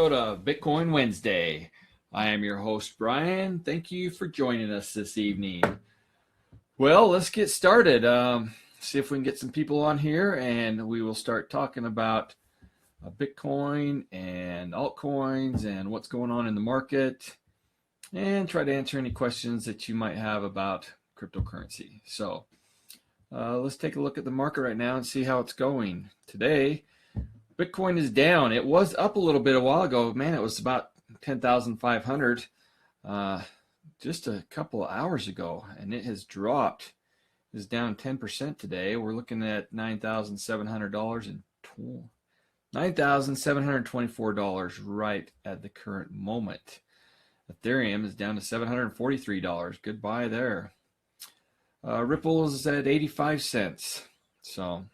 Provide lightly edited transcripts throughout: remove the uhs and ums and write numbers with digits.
episode of Bitcoin Wednesday. I am your host, Brian. Thank you for joining us this evening. Well, let's get started. See if we can get some people on here, and we will start talking about Bitcoin and altcoins and what's going on in the market, and try to answer any questions that you might have about cryptocurrency. So let's take a look at the market right now and see how it's going. Today, Bitcoin is down. It was up a little bit a while ago. Man, it was about 10,500 just a couple of hours ago, and it has dropped. It's down 10% today. We're looking at $9,700 and $9,724 right at the current moment. Ethereum is down to $743. Goodbye there. Ripple is at 85 cents. So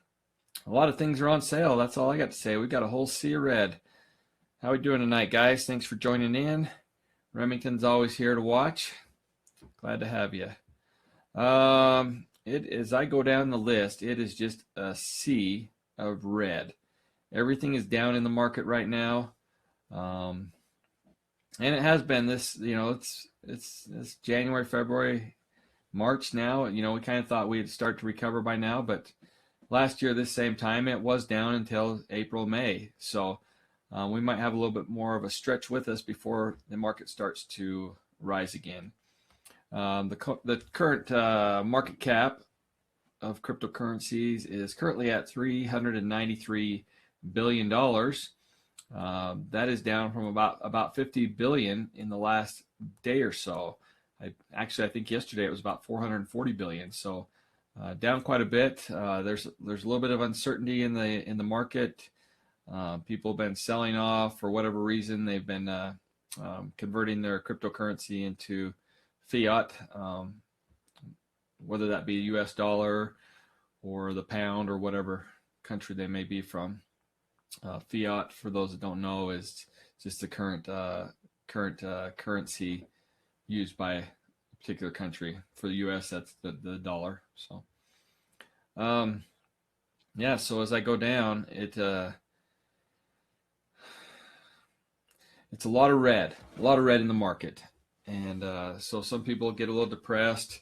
a lot of things are on sale. That's all I got to say. We've got a whole sea of red. How are we doing tonight, guys? Thanks for joining in. Remington's always here to watch. Glad to have you. As I go down the list, it is just a sea of red. Everything is down in the market right now. And it has been this, it's January, February, March now. We kind of thought we'd start to recover by now, but last year this same time it was down until April, May. So we might have a little bit more of a stretch with us before the market starts to rise again. The current market cap of cryptocurrencies is currently at $393 billion. That is down from about 50 billion in the last day or so. I think yesterday it was about 440 billion. So down quite a bit. There's a little bit of uncertainty in the market. People have been selling off for whatever reason. They've been converting their cryptocurrency into fiat, whether that be US dollar or the pound or whatever country they may be from. Fiat, for those that don't know, is just the current currency used by a particular country. For the US, that's the dollar. So so as I go down, it's a lot of red in the market, and so some people get a little depressed.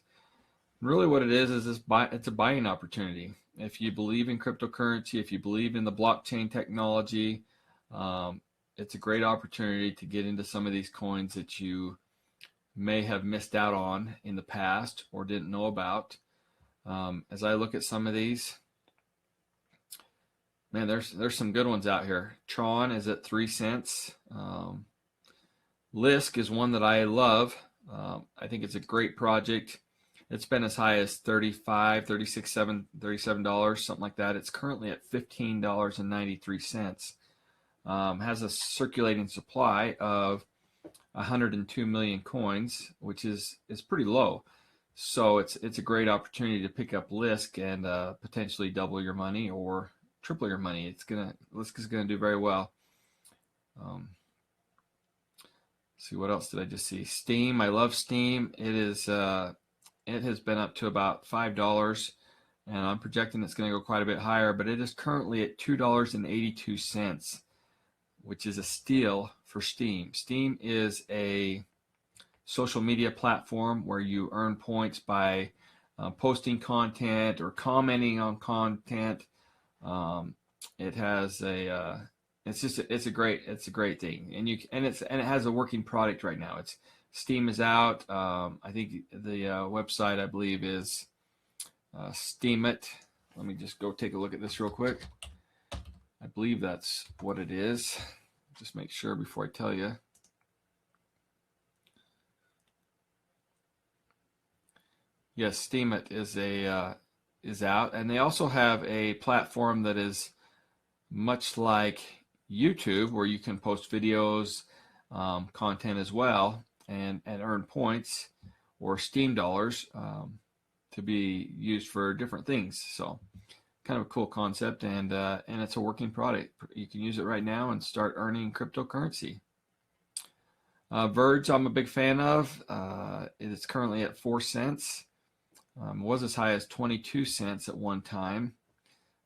Really what it is it's a buying opportunity. If you believe in cryptocurrency, if you believe in the blockchain technology, it's a great opportunity to get into some of these coins that you may have missed out on in the past or didn't know about. As I look at some of these, man, there's some good ones out here. Tron is at 3 cents. Lisk is one that I love. I think it's a great project. It's been as high as $35, $36, $37, something like that. It's currently at $15.93. Has a circulating supply of 102 million coins, which is pretty low. So it's a great opportunity to pick up Lisk and potentially double your money or triple your money. Lisk is gonna do very well. See, what else did I just see? Steam. I love Steam. It has been up to about $5, and I'm projecting it's going to go quite a bit higher, but it is currently at $2.82, which is a steal for Steam. Steam is a social media platform where you earn points by posting content or commenting on content. It has it's a great thing, and it has a working product right now. Steam is out. I think the website, I believe, is Steemit. Let me just go take a look at this real quick. I believe that's what it is. Just make sure before I tell you. Yes, Steemit is out, and they also have a platform that is much like YouTube, where you can post videos, content as well, and earn points or Steam dollars to be used for different things. So kind of a cool concept, and it's a working product. You can use it right now and start earning cryptocurrency. Verge, I'm a big fan of. It is currently at 4 cents. Was as high as 22 cents at one time.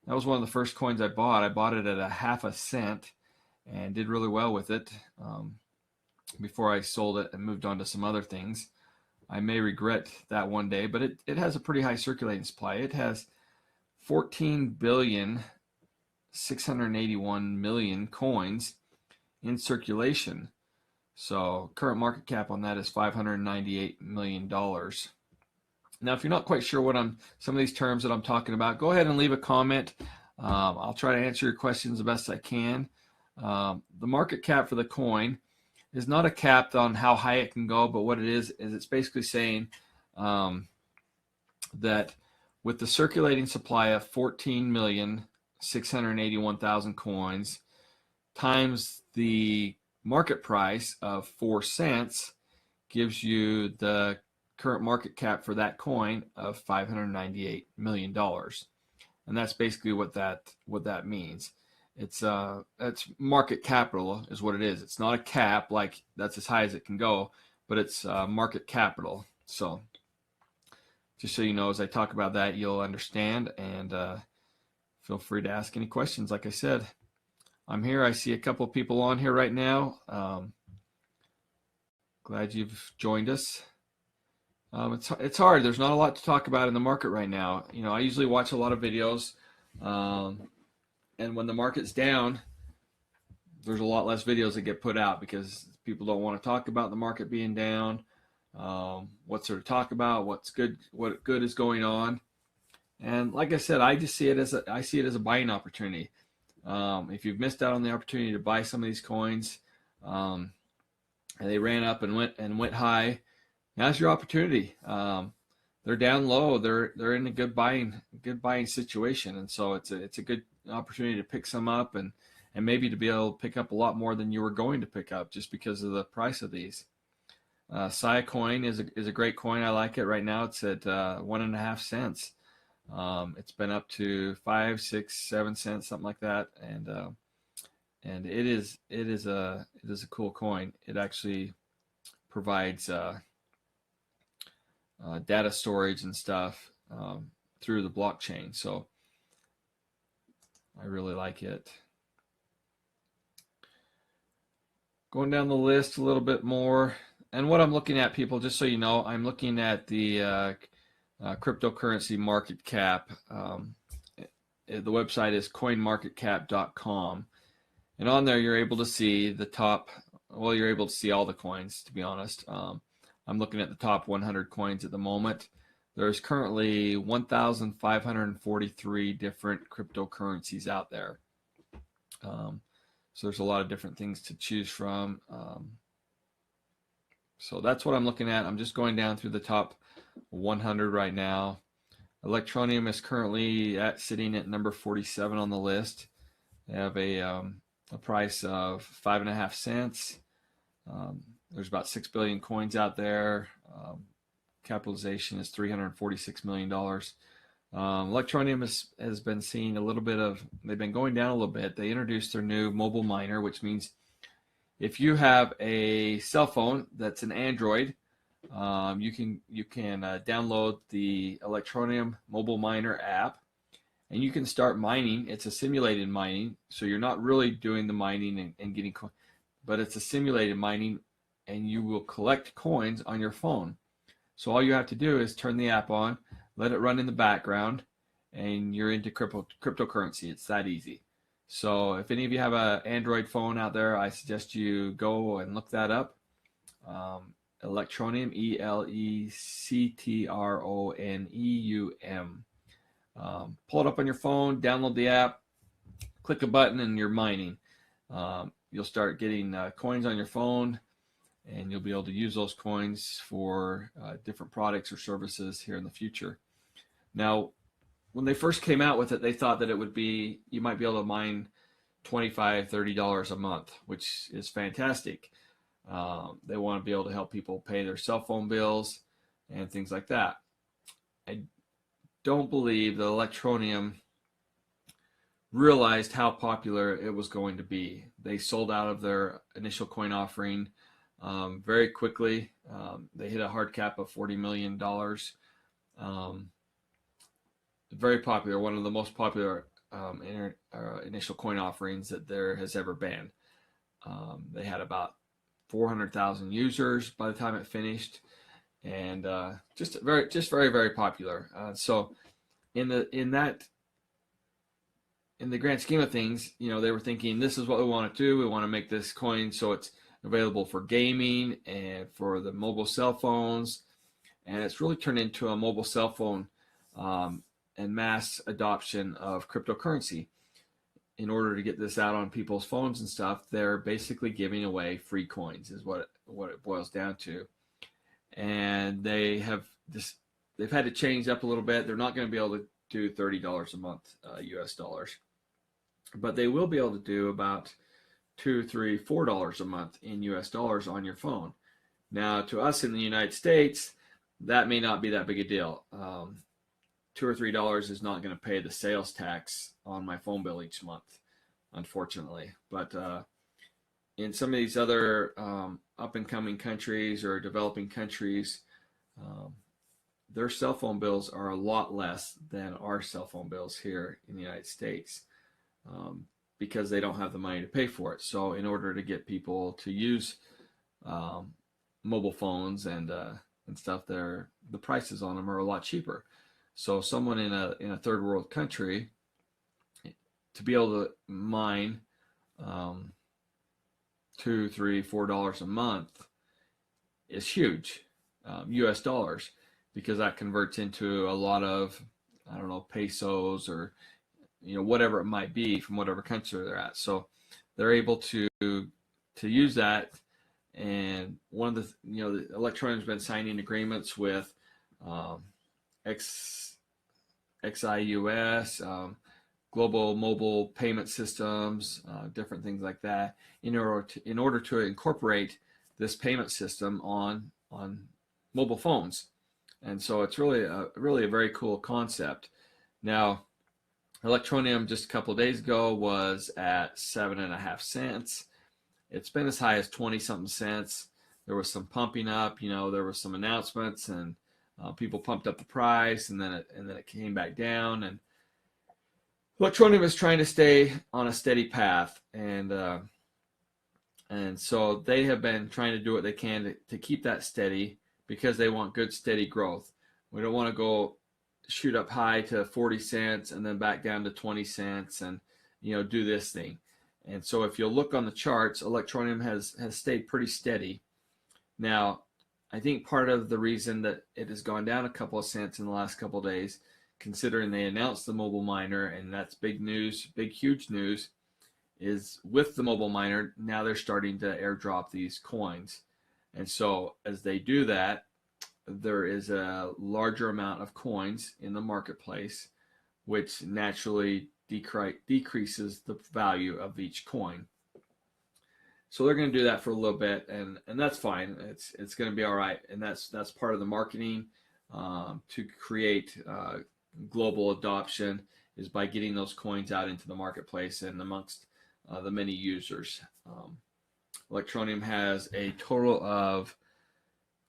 That was one of the first coins I bought. I bought it at a half a cent, and did really well with it before I sold it and moved on to some other things. I may regret that one day, but it has a pretty high circulating supply. It has 14,681,000,000 coins in circulation. So current market cap on that is $598 million. Now, if you're not quite sure what some of these terms that I'm talking about, go ahead and leave a comment. I'll try to answer your questions the best I can. The market cap for the coin is not a cap on how high it can go, but what it is it's basically saying that with the circulating supply of 14,681,000 coins times the market price of 4 cents gives you the current market cap for that coin of $598 million. And that's basically what that means. It's market capital is what it is. It's not a cap, like that's as high as it can go, but it's market capital. So just so you know, as I talk about that, you'll understand, and feel free to ask any questions. Like I said, I'm here. I see a couple people on here right now. Glad you've joined us. It's hard. There's not a lot to talk about in the market right now. You know, I usually watch a lot of videos, and when the market's down, there's a lot less videos that get put out because people don't want to talk about the market being down. What's there to talk about? What good is going on? And like I said, I just see it as a buying opportunity. If you've missed out on the opportunity to buy some of these coins, and they ran up and went high, now's your opportunity. They're down low. They're in a good buying situation, and so it's a good opportunity to pick some up and maybe to be able to pick up a lot more than you were going to pick up just because of the price of these. Sia coin is a great coin. I like it right now. It's at 1.5 cents. It's been up to 5, 6, 7 cents, something like that, and it is a cool coin. It actually provides data storage and stuff through the blockchain. So I really like it. Going down the list a little bit more, and what I'm looking at, people, just so you know, I'm looking at the cryptocurrency market cap. The website is coinmarketcap.com, and on there you're able to see the top. Well, you're able to see all the coins, to be honest. I'm looking at the top 100 coins at the moment. There's currently 1,543 different cryptocurrencies out there. So there's a lot of different things to choose from. So that's what I'm looking at. I'm just going down through the top 100 right now. Electroneum is currently sitting at number 47 on the list. They have a price of 5.5 cents. There's about 6 billion coins out there. Capitalization is $346 million. Electroneum has been seeing a little bit of, they've been going down a little bit. They introduced their new mobile miner, which means if you have a cell phone that's an Android, you can download the Electroneum mobile miner app, and you can start mining. It's a simulated mining, so you're not really doing the mining and getting coins, but it's a simulated mining, and you will collect coins on your phone. So all you have to do is turn the app on, let it run in the background, and you're into cryptocurrency. It's that easy. So if any of you have an Android phone out there, I suggest you go and look that up. Electroneum, Electroneum. Pull it up on your phone, download the app, click a button, and you're mining. You'll start getting coins on your phone, and you'll be able to use those coins for different products or services here in the future. Now, when they first came out with it, they thought that it would be, you might be able to mine $25, $30 a month, which is fantastic. They want to be able to help people pay their cell phone bills and things like that. I don't believe that Electroneum realized how popular it was going to be. They sold out of their initial coin offering very quickly. They hit a hard cap of $40 million. Very popular, one of the most popular initial coin offerings that there has ever been. They had about 400,000 users by the time it finished, and just very, very popular. So in the grand scheme of things, you know, they were thinking, this is what we want to do. We want to make this coin so it's available for gaming and for the mobile cell phones. And it's really turned into a mobile cell phone and mass adoption of cryptocurrency. In order to get this out on people's phones and stuff, they're basically giving away free coins is what it boils down to. And they've had to change up a little bit. They're not going to be able to do $30 a month US dollars. But they will be able to do about $2, $3, $4 a month in US dollars on your phone. Now, to us in the United States, that may not be that big a deal. $2 or $3 is not going to pay the sales tax on my phone bill each month, unfortunately. But in some of these other up-and-coming countries or developing countries, their cell phone bills are a lot less than our cell phone bills here in the United States. Because they don't have the money to pay for it. So in order to get people to use mobile phones and stuff, the prices on them are a lot cheaper. So someone in a third world country, to be able to mine $2, $3, $4 a month is huge, US dollars, because that converts into a lot of, I don't know, pesos or, you know, whatever it might be from whatever country they're at. So they're able to use that. And one of the, you know, the Electronium's been signing agreements with XIUS, global mobile payment systems, different things like that, in order to incorporate this payment system on mobile phones. And so it's really a very cool concept. Now, Electronium just a couple of days ago was at 7.5 cents. It's been as high as 20-something cents. There was some pumping up, you know, there were some announcements, and people pumped up the price, and then it came back down. And Electronium is trying to stay on a steady path, and so they have been trying to do what they can to keep that steady, because they want good steady growth. We don't want to go shoot up high to 40 cents and then back down to 20 cents and, you know, do this thing. And so if you'll look on the charts, Electronium has stayed pretty steady. Now, I think part of the reason that it has gone down a couple of cents in the last couple of days, considering they announced the mobile miner, and that's big news, big, huge news, is with the mobile miner, now they're starting to airdrop these coins. And so as they do that, there is a larger amount of coins in the marketplace, which naturally decreases the value of each coin. So they're going to do that for a little bit, and that's fine. It's going to be all right, and that's part of the marketing to create global adoption, is by getting those coins out into the marketplace and amongst the many users. Electronium has a total of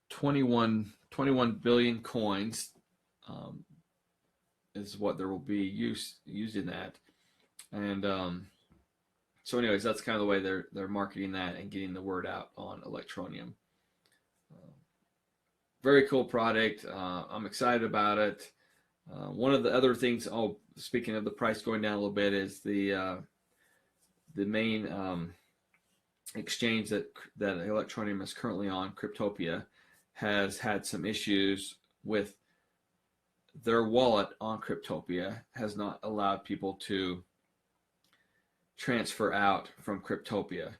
21 billion coins, is what there will be used in that. And so anyways, that's kind of the way they're marketing that and getting the word out on Electronium. Very cool product. I'm excited about it. One of the other things, speaking of the price going down a little bit, is the main exchange that Electronium is currently on, Cryptopia, has had some issues with their wallet on Cryptopia, has not allowed people to transfer out from Cryptopia.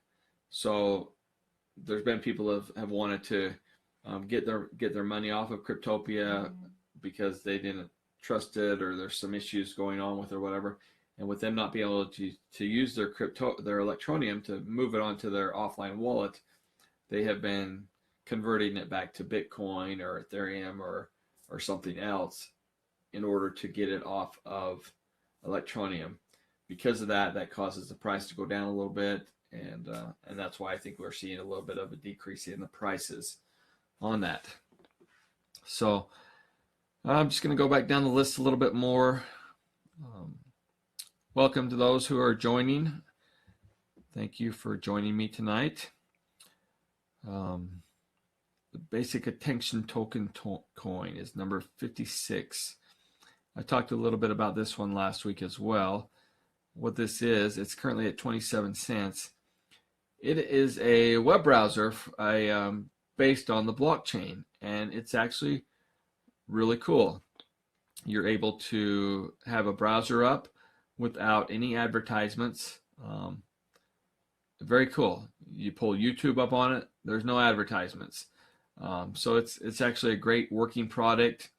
So there's been people have wanted to get their money off of Cryptopia because they didn't trust it, or there's some issues going on with it or whatever. And with them not being able to use their Electronium to move it onto their offline wallet, they have been converting it back to Bitcoin or Ethereum or something else in order to get it off of Electronium. Because of that causes the price to go down a little bit, and that's why I think we're seeing a little bit of a decrease in the prices on that. So I'm just going to go back down the list a little bit more. Welcome to those who are joining Thank you for joining me tonight. The basic attention token coin is number 56. I talked a little bit about this one last week as well. What this is, it's currently at 27 cents. It is a web browser based on the blockchain, and it's actually really cool. You're able to have a browser up without any advertisements. Very cool. You pull YouTube up on it, there's no advertisements. So it's actually a great working product,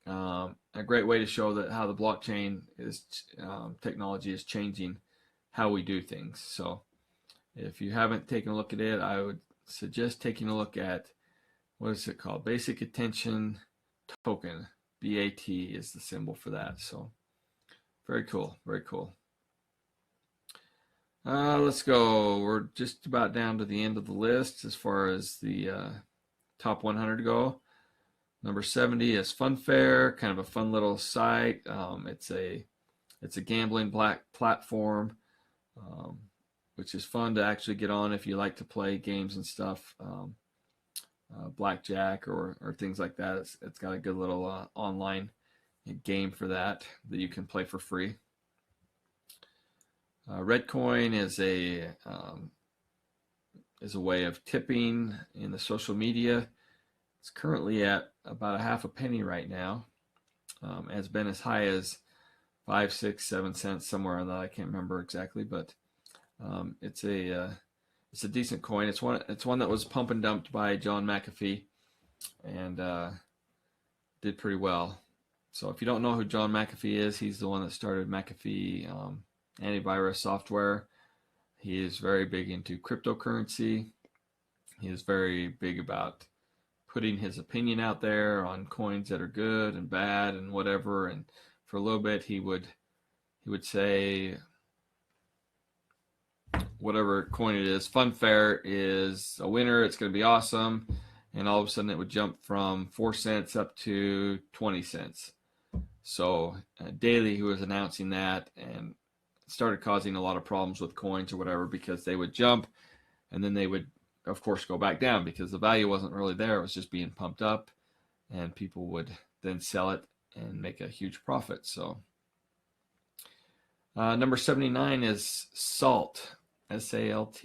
a great way to show that how the blockchain technology is changing how we do things. So if you haven't taken a look at it, I would suggest taking a look at, what is it called? Basic Attention Token. BAT is the symbol for that. So very cool, very cool. Let's go. We're just about down to the end of the list as far as the top 100 go. Number 70 is Funfair, kind of a fun little site. It's a gambling platform, which is fun to actually get on if you like to play games and stuff, blackjack or things like that. It's got a good little online game for that you can play for free. Redcoin is a way of tipping in the social media. It's currently at about a half a penny right now. Has been as high as 5, 6, 7 cents, somewhere on that. I can't remember exactly, but it's a decent coin. It's one that was pump and dumped by John McAfee, and did pretty well. So if you don't know who John McAfee is, he's the one that started McAfee antivirus software. He is very big into cryptocurrency. He is very big about putting his opinion out there on coins that are good and bad and whatever. And for a little bit, he would say whatever coin it is, Funfair is a winner, it's going to be awesome. And all of a sudden it would jump from 4 cents up to 20 cents. So daily he was announcing that, and started causing a lot of problems with coins or whatever, because they would jump and then they would of course go back down because the value wasn't really there. It was just being pumped up, and people would then sell it and make a huge profit. So number 79 is Salt, SALT,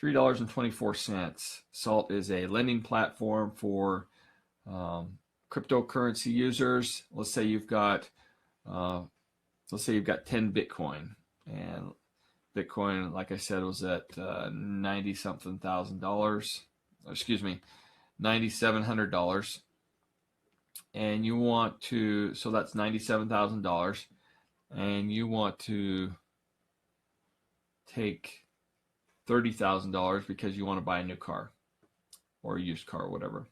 $3.24. Salt is a lending platform for cryptocurrency users. Let's say you've got 10 Bitcoin, and Bitcoin, like I said, was at $90-something thousand, $9,700, and you want to, so that's $97,000, and you want to take $30,000 because you want to buy a new car or a used car or whatever.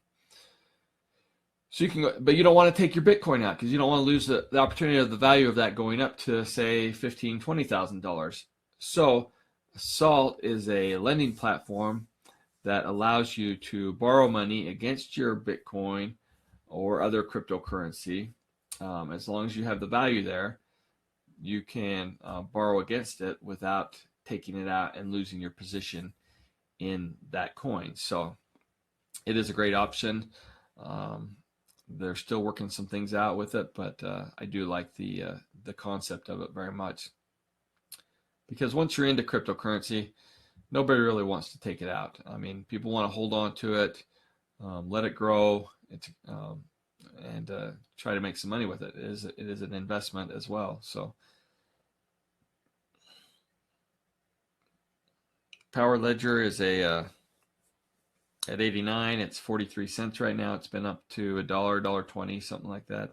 So you can go, but you don't want to take your Bitcoin out because you don't want to lose the opportunity of the value of that going up to, say, $15,000, $20,000. So Salt is a lending platform that allows you to borrow money against your Bitcoin or other cryptocurrency. As long as you have the value there, you can borrow against it without taking it out and losing your position in that coin. So it is a great option. They're still working some things out with it, but I do like the concept of it very much. Because once you're into cryptocurrency, nobody really wants to take it out. I mean, people want to hold on to it, let it grow, and try to make some money with it. It is an investment as well. So Power Ledger is at 89. It's 43 cents right now. It's been up to $1, $1.20, something like that.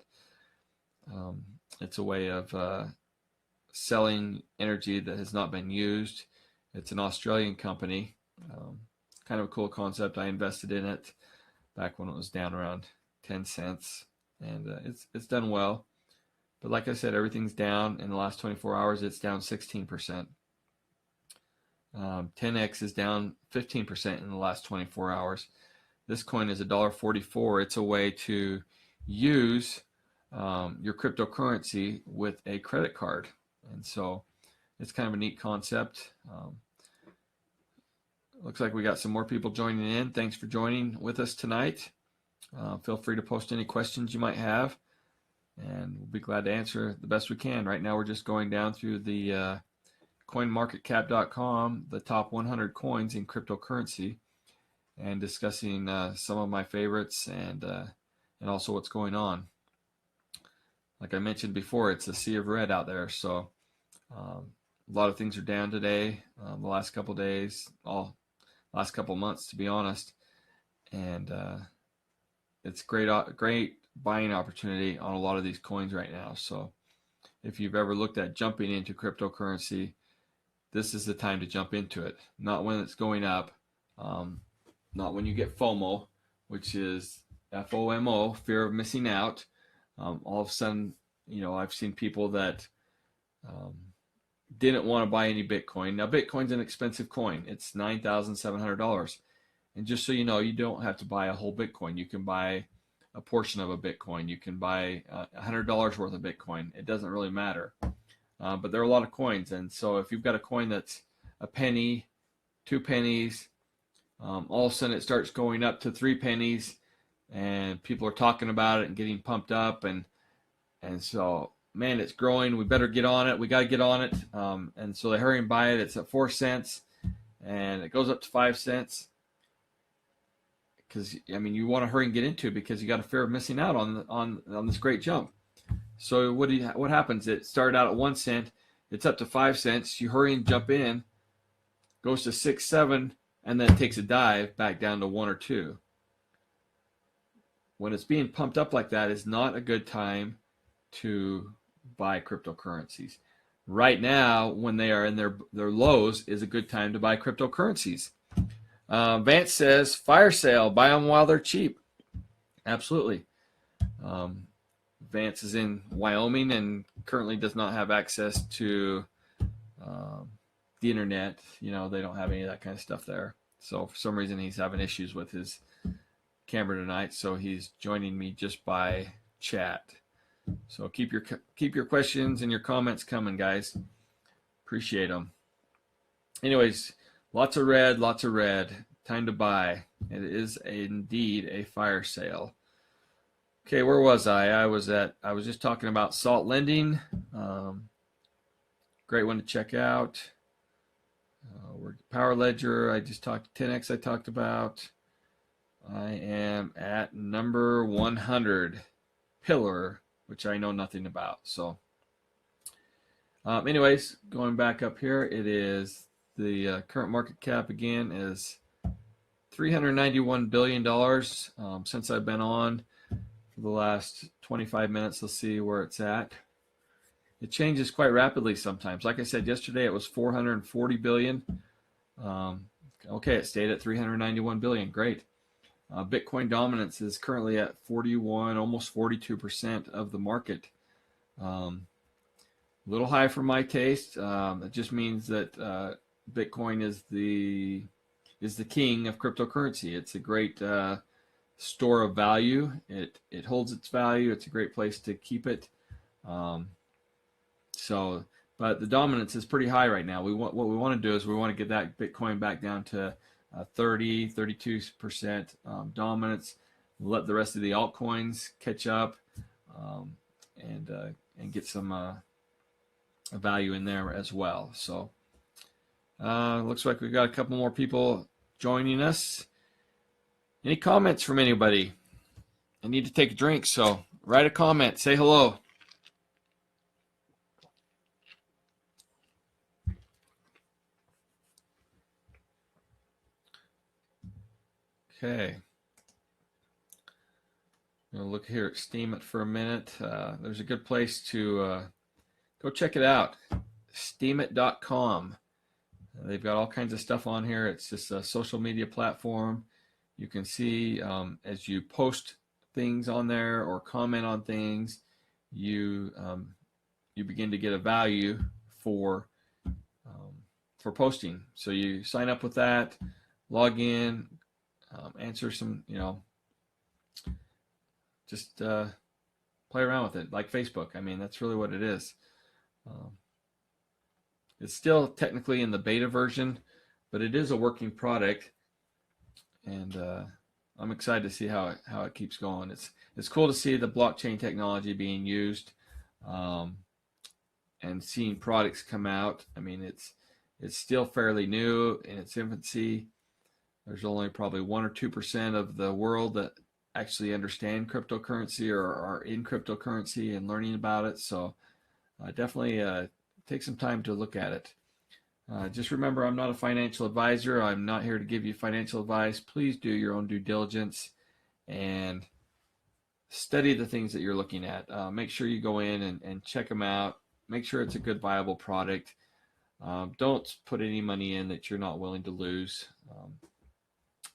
It's a way of selling energy that has not been used. It's an Australian company. Kind of a cool concept. I invested in it back when it was down around 10 cents, and it's done well. But like I said, everything's down. In the last 24 hours, it's down 16%. 10x is down 15% in the last 24 hours. This coin is $1.44. It's a way to use your cryptocurrency with a credit card. And so it's kind of a neat concept. Looks like we got some more people joining in. Thanks for joining with us tonight. Feel free to post any questions you might have, and we'll be glad to answer the best we can. Right now, we're just going down through the coinmarketcap.com, the top 100 coins in cryptocurrency, and discussing some of my favorites and also what's going on. Like I mentioned before, it's a sea of red out there, so a lot of things are down today, the last couple days, last couple months, to be honest, and it's great buying opportunity on a lot of these coins right now. So if you've ever looked at jumping into cryptocurrency, this is the time to jump into it. Not when it's going up, not when you get FOMO, which is FOMO, fear of missing out. All of a sudden, I've seen people that didn't want to buy any Bitcoin. Now, Bitcoin's an expensive coin. It's $9,700. And just so you know, you don't have to buy a whole Bitcoin. You can buy a portion of a Bitcoin. You can buy $100 worth of Bitcoin. It doesn't really matter. But there are a lot of coins. And so if you've got a coin that's a penny, 2 pennies, all of a sudden it starts going up to 3 pennies, and people are talking about it and getting pumped up. And so, man, it's growing. We better get on it. We got to get on it. And so they hurry and buy it. It's at 4 cents, and it goes up to 5 cents. Because, you want to hurry and get into it because you got a fear of missing out on this great jump. So what happens? It started out at 1 cent. It's up to 5 cents. You hurry and jump in, goes to 6, 7, and then it takes a dive back down to 1 or 2. When it's being pumped up like that, is not a good time to buy cryptocurrencies. Right now, when they are in their lows, is a good time to buy cryptocurrencies. Vance says, fire sale, buy them while they're cheap. Absolutely. Vance is in Wyoming and currently does not have access to the internet. They don't have any of that kind of stuff there. So for some reason, he's having issues with his camera tonight. So he's joining me just by chat. So keep your questions and your comments coming, guys. Appreciate them. Anyways, lots of red. Time to buy. It is indeed a fire sale. Okay, where was I? I was just talking about Salt Lending. Great one to check out. Power Ledger. I just talked 10x. I talked about. I am at number 100, Pillar, which I know nothing about. So, anyways, going back up here, it is the current market cap again is $391 billion since I've been on for the last 25 minutes. Let's see where it's at. It changes quite rapidly sometimes. Like I said yesterday, it was 440 billion. Okay, it stayed at 391 billion. Great. Bitcoin dominance is currently at 41, almost 42% of the market. A little high for my taste. It just means that Bitcoin is the king of cryptocurrency. It's a great store of value. It holds its value. It's a great place to keep it. But the dominance is pretty high right now. What we want to do is we want to get that Bitcoin back down to 32% dominance. Let the rest of the altcoins catch up and get some value in there as well. So looks like we've got a couple more people joining us. Any comments from anybody? I need to take a drink, so write a comment. Say hello. Okay. I'm going to look here at Steam It for a minute. There's a good place to go check it out. Steemit.com. They've got all kinds of stuff on here. It's just a social media platform. You can see as you post things on there or comment on things, you begin to get a value for posting. So you sign up with that, log in, answer some, just play around with it like Facebook. That's really what it is. It's still technically in the beta version, but it is a working product, and I'm excited to see how it keeps going. It's cool to see the blockchain technology being used, and seeing products come out. I mean, it's still fairly new in its infancy. There's only probably 1 or 2% of the world that actually understand cryptocurrency or are in cryptocurrency and learning about it. So definitely take some time to look at it. Just remember, I'm not a financial advisor. I'm not here to give you financial advice. Please do your own due diligence and study the things that you're looking at. Make sure you go in and check them out. Make sure it's a good, viable product. Don't put any money in that you're not willing to lose.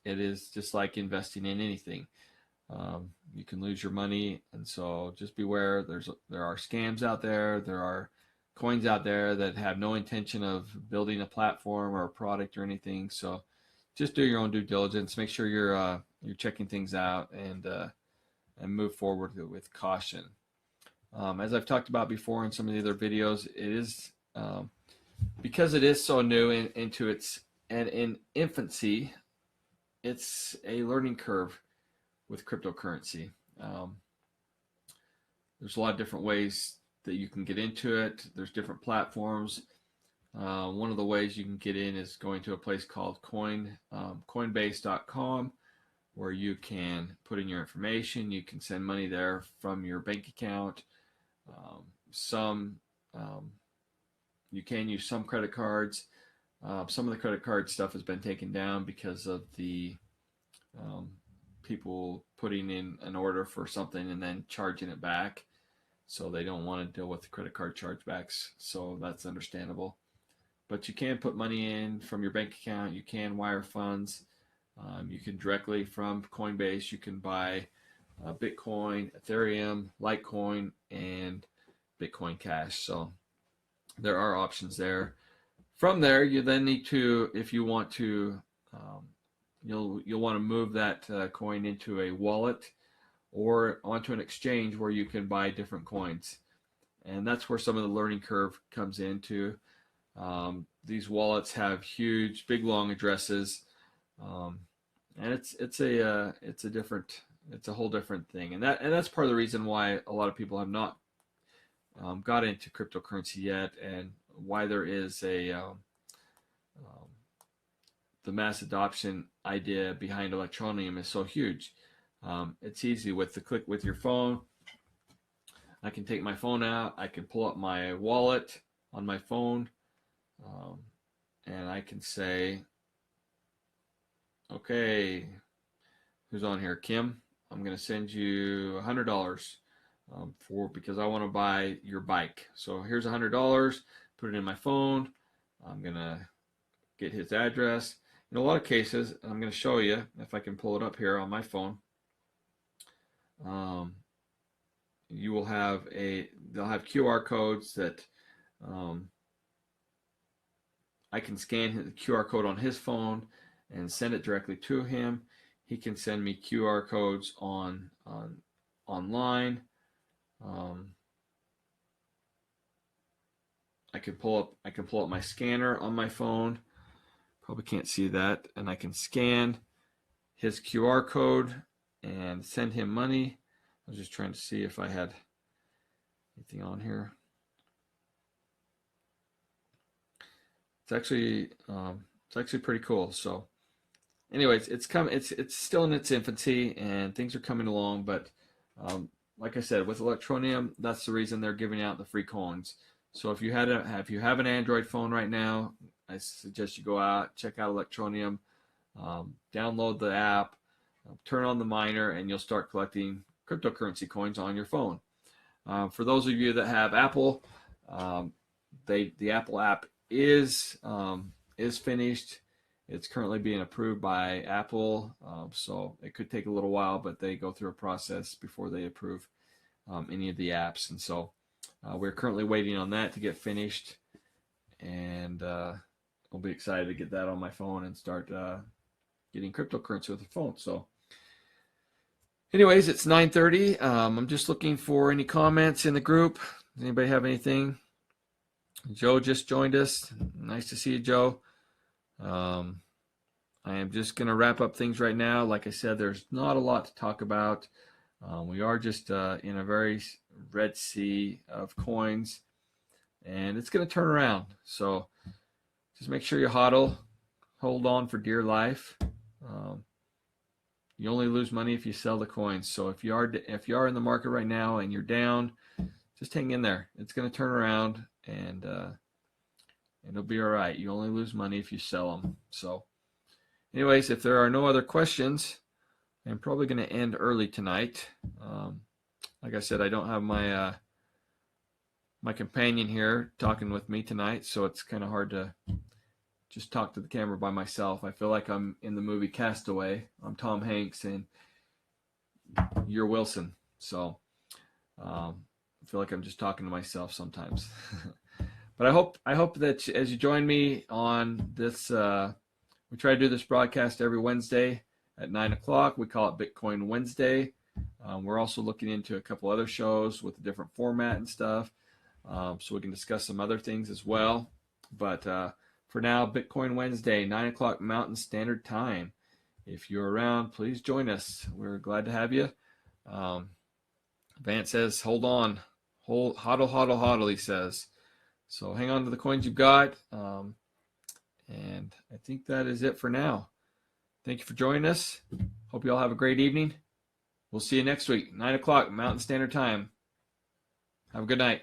It is just like investing in anything. You can lose your money, and so just beware. There are scams out there. There are coins out there that have no intention of building a platform or a product or anything. So just do your own due diligence. Make sure you're checking things out and move forward with caution. As I've talked about before in some of the other videos, it is because it is so new into its and in infancy. It's a learning curve with cryptocurrency. There's a lot of different ways that you can get into it. There's different platforms. One of the ways you can get in is going to a place called coinbase.com, where you can put in your information. You can send money there from your bank account. You can use some credit cards. Some of the credit card stuff has been taken down because of the people putting in an order for something and then charging it back. So they don't want to deal with the credit card chargebacks. So that's understandable. But you can put money in from your bank account. You can wire funds. You can directly from Coinbase. You can buy Bitcoin, Ethereum, Litecoin, and Bitcoin Cash. So there are options there. From there, you then need to, if you want to, you'll want to move that coin into a wallet or onto an exchange where you can buy different coins. And that's where some of the learning curve comes into. These wallets have huge, big, long addresses, and it's a whole different thing. And that's part of the reason why a lot of people have not got into cryptocurrency yet, and why there is the mass adoption idea behind Electroneum is so huge. It's easy with the click with your phone. I can take my phone out. I can pull up my wallet on my phone, and I can say, okay, who's on here? Kim, I'm going to send you $100 because I want to buy your bike. So here's $100. Put it in my phone. I'm going to get his address. In a lot of cases, I'm going to show you if I can pull it up here on my phone. You will have they'll have QR codes that I can scan the QR code on his phone and send it directly to him. He can send me QR codes online. I can pull up my scanner on my phone. Probably can't see that, and I can scan his QR code and send him money. I was just trying to see if I had anything on here. It's actually pretty cool. So, anyways, it's still in its infancy, and things are coming along. But like I said, with Electroneum, that's the reason they're giving out the free coins. So if you have an Android phone right now, I suggest you go out, check out Electroneum, download the app, turn on the miner, and you'll start collecting cryptocurrency coins on your phone. For those of you that have Apple, the Apple app is finished. It's currently being approved by Apple, so it could take a little while, but they go through a process before they approve any of the apps. And so we're currently waiting on that to get finished, and I'll be excited to get that on my phone and start getting cryptocurrency with the phone. So anyways, it's 9:30. I'm just looking for any comments in the group. Does anybody have anything? Joe just joined us. Nice to see you, Joe. I am just going to wrap up things right now. Like I said, there's not a lot to talk about. We are just in a very red sea of coins, and it's going to turn around. So just make sure you hodl, hold on for dear life. You only lose money if you sell the coins. So if you are in the market right now and you're down, just hang in there. It's going to turn around, and it'll be all right. You only lose money if you sell them. So anyways, if there are no other questions, I'm probably going to end early tonight. Like I said, I don't have my my companion here talking with me tonight, so it's kind of hard to just talk to the camera by myself. I feel like I'm in the movie Castaway. I'm Tom Hanks and you're Wilson. So I feel like I'm just talking to myself sometimes. But I hope that as you join me on this, we try to do this broadcast every Wednesday at 9 o'clock. We call it Bitcoin Wednesday. We're also looking into a couple other shows with a different format and stuff, so we can discuss some other things as well. But for now, Bitcoin Wednesday, 9 o'clock Mountain Standard Time. If you're around, please join us. We're glad to have you. Vance says, hold on. Hodl, hodl, hodl, he says. So hang on to the coins you've got. And I think that is it for now. Thank you for joining us. Hope you all have a great evening. We'll see you next week, 9 o'clock Mountain Standard Time. Have a good night.